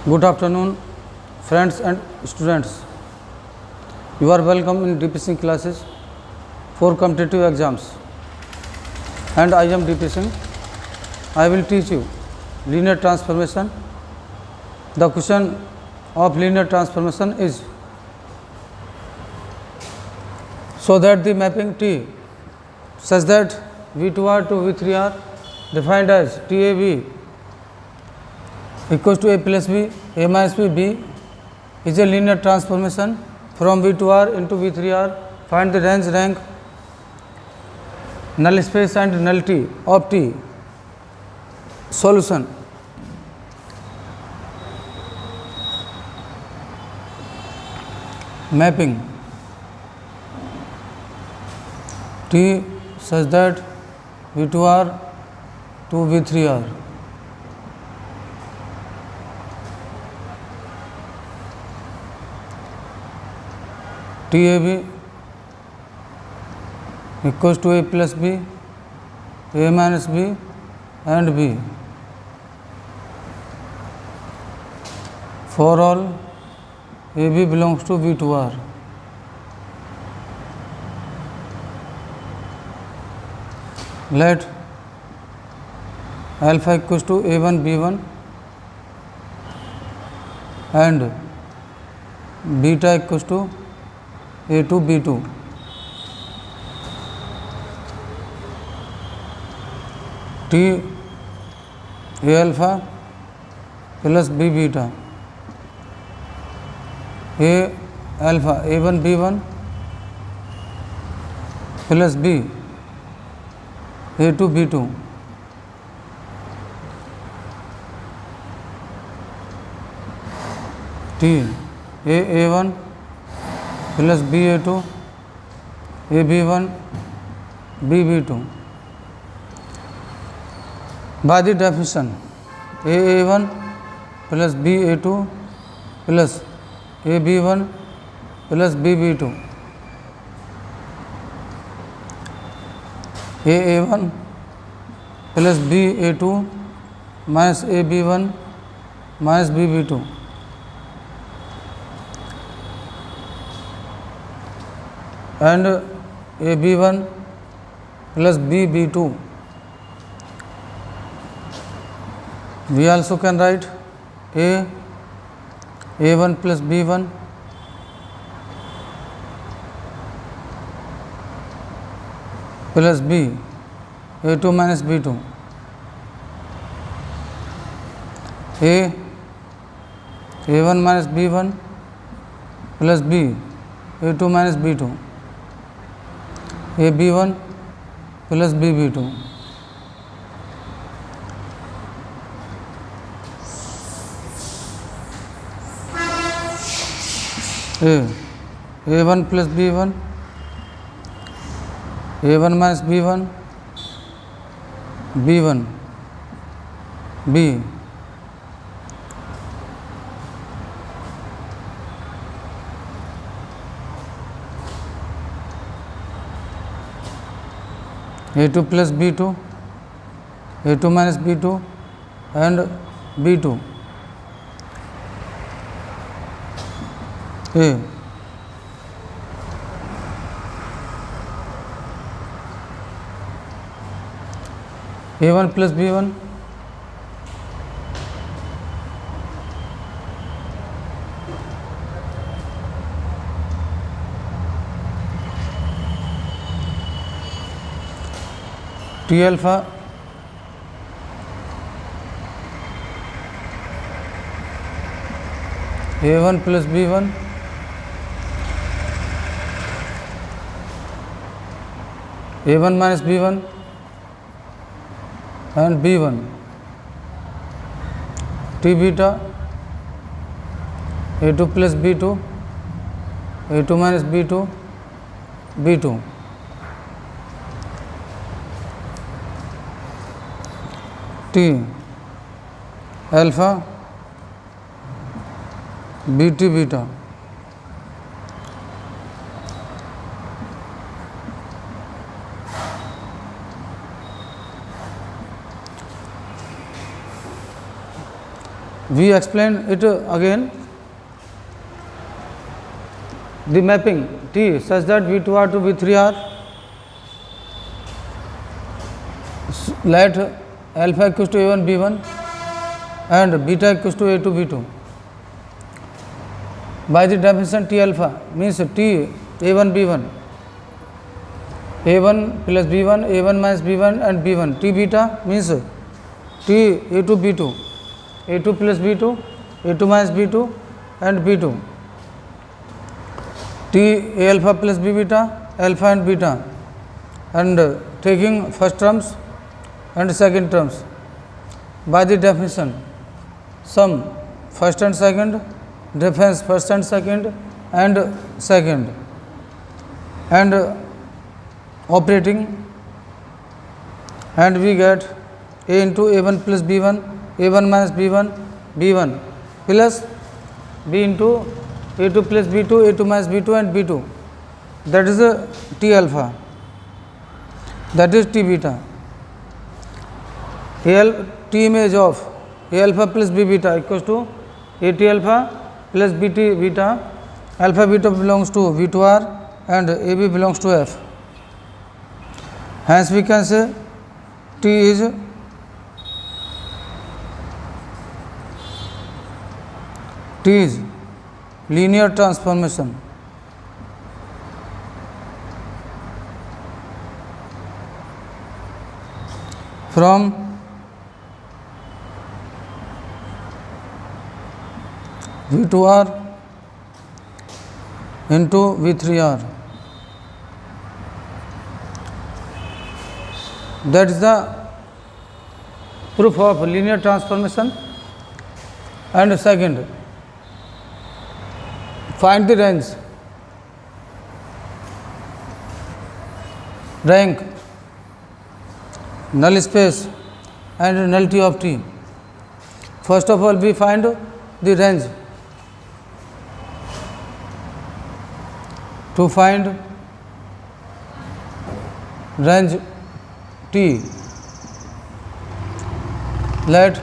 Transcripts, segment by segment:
Good afternoon, friends and students. You are welcome in DP Singh classes for competitive exams. And I am DP Singh. I will teach you linear transformation. The question of linear transformation is so that the mapping T such that V2R to V3R defined as TAB equals to A plus B, A minus B, B is a linear transformation from V2R into V3R. Find the range, rank, null space and nullity of T. Solution. Mapping T such that V2R to V3R TAB equals to A plus B, A minus B and B for all AB belongs to V2R. Let alpha equals to A1 B1 and beta equals to A2 B2. T A alpha plus B beta, A alpha A1 B1 plus B A2 B2. T A1 plus B A2 AB1 BB2. By the definition, AA1 plus BA2 plus AB1 plus BB2. AA1 plus BA2 minus AB1 minus BB2. And AB1 plus BB2. We also can write A1 plus B1 plus B A2 minus B2. A1 minus B1 plus B A2 minus B2. AB1 plus BB2. A1 plus B1, A1 minus B1, B1, B, A2 plus B2, A2 minus B2 and B2. A1 plus B1 T alpha A1 plus B1 A1 minus B1 and B1. T beta A2 plus B2 A2 minus B2 B2. T alpha BT beta We explain it again. The mapping T such that V2R to V3R, let alpha equals to A1 B1 and beta equals to A2 B2. By the definition, T alpha means T A1 B1, A1 plus B1, A1 minus B1 and B1. T beta means T A2 B2, A2 plus B2, A2 minus B2 and B2. T A alpha plus B beta, alpha and beta, and taking first terms and second terms. By the definition, sum first and second, difference first and second, and operating, and we get A into A1 plus B1, A1 minus B1, B1 plus B into A2 plus B2, A2 minus B2 and B2. That is T alpha, that is T beta. T image of A alpha plus B beta equals to AT alpha plus BT beta. Alpha beta belongs to V2R and AB belongs to F. Hence we can say T is linear transformation. From V2R into V3R. That is the proof of linear transformation. And second, find the rank, null space and nullity of T. First of all, we find the range. To find range T, let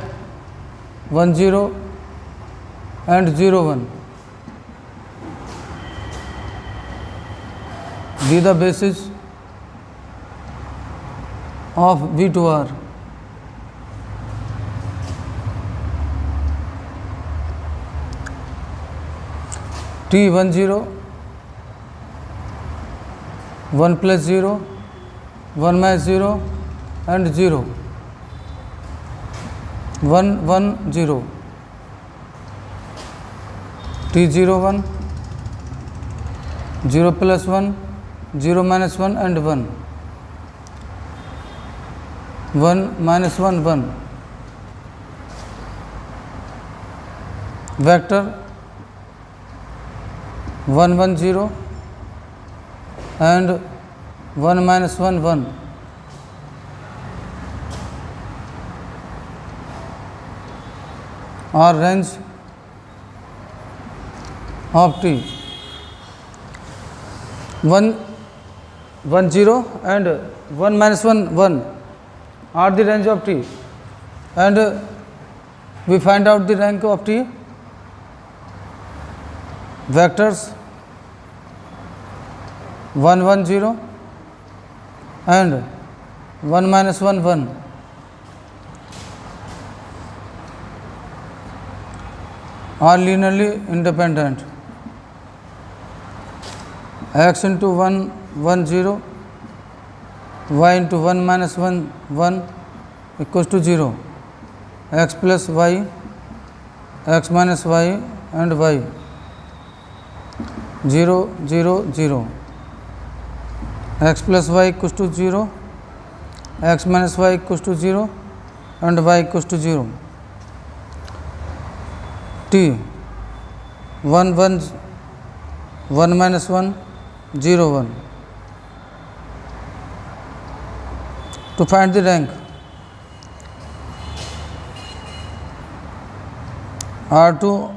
1 0 and 0 1 be the basis of V2R. T 1 0, 1 plus 0, 1 minus 0 and 0, 1 1 0. T 0 1, 0 plus 1, 0 minus 1 and 1, 1 minus 1 1. Vector 1 1 0 and 1 minus 1 1. Or range of T. 1 1 0 and 1 minus 1 1 are the range of T, and we find out the rank of T. Vectors 1 1 0 and 1 minus 1 1 are linearly independent. X into 1 1 0, y into 1 minus 1 1 equals to 0, x plus y, x minus y and y, 0 0 0, x plus y equals to 0, x minus y equals to 0 and y equals to 0. T 1 1 1 minus 1 0 1. To find the rank, R2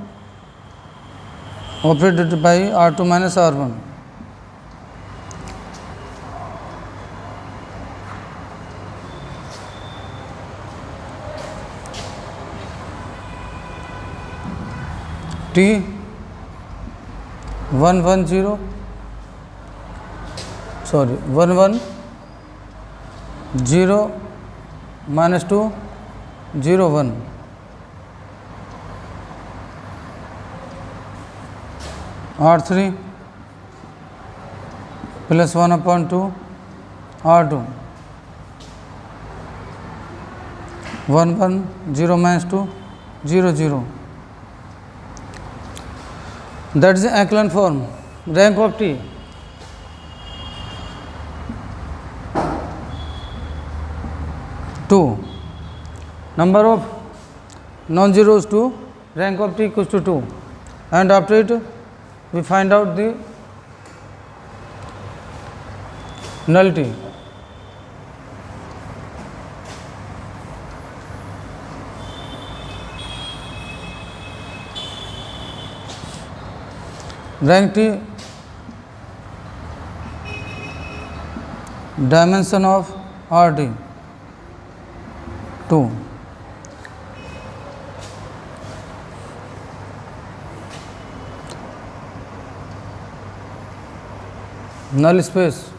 operated by R2 minus R1. T 1 1 0 sorry 1 1 0 minus 2 0 1 R3 plus 1 upon 2 R2 1 1 0 minus 2 0 0. That is the echelon form. Rank of T. Two. Number of non-zeros 2. Rank of T equals to 2. And after it, we find out the nullity. Rank T, dimension of RT 2. Null space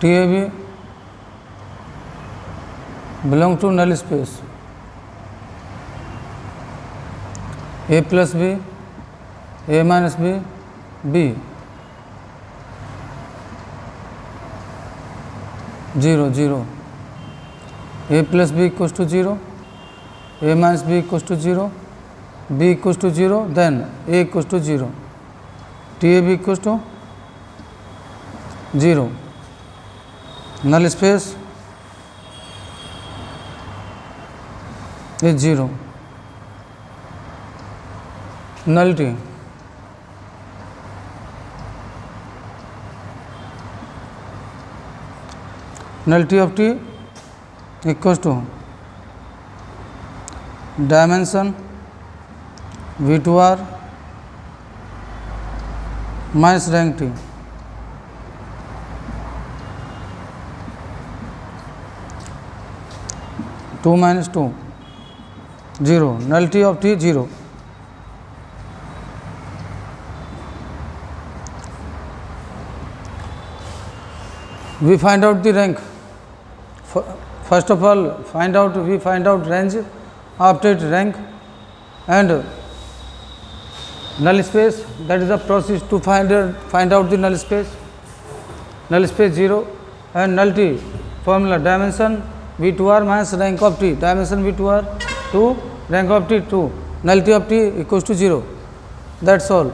TAB belong to null space. A plus B, A minus B, B 0 0. A plus B equals to 0, A minus B equals to 0, B equals to 0, then A equals to 0, TAB equals to 0. Null space is 0. Nullity. Nullity of T equals to dimension V2R minus rank T. Two minus 2 0. Nullity of T 0. We find out the rank. First of all, we find out range, after it rank, and null space. That is the process to find out the null space. Null space 0 and nullity formula dimension V2R minus rank of T. Dimension V2R 2, rank of T 2. Nullity of T equals to 0. That's all.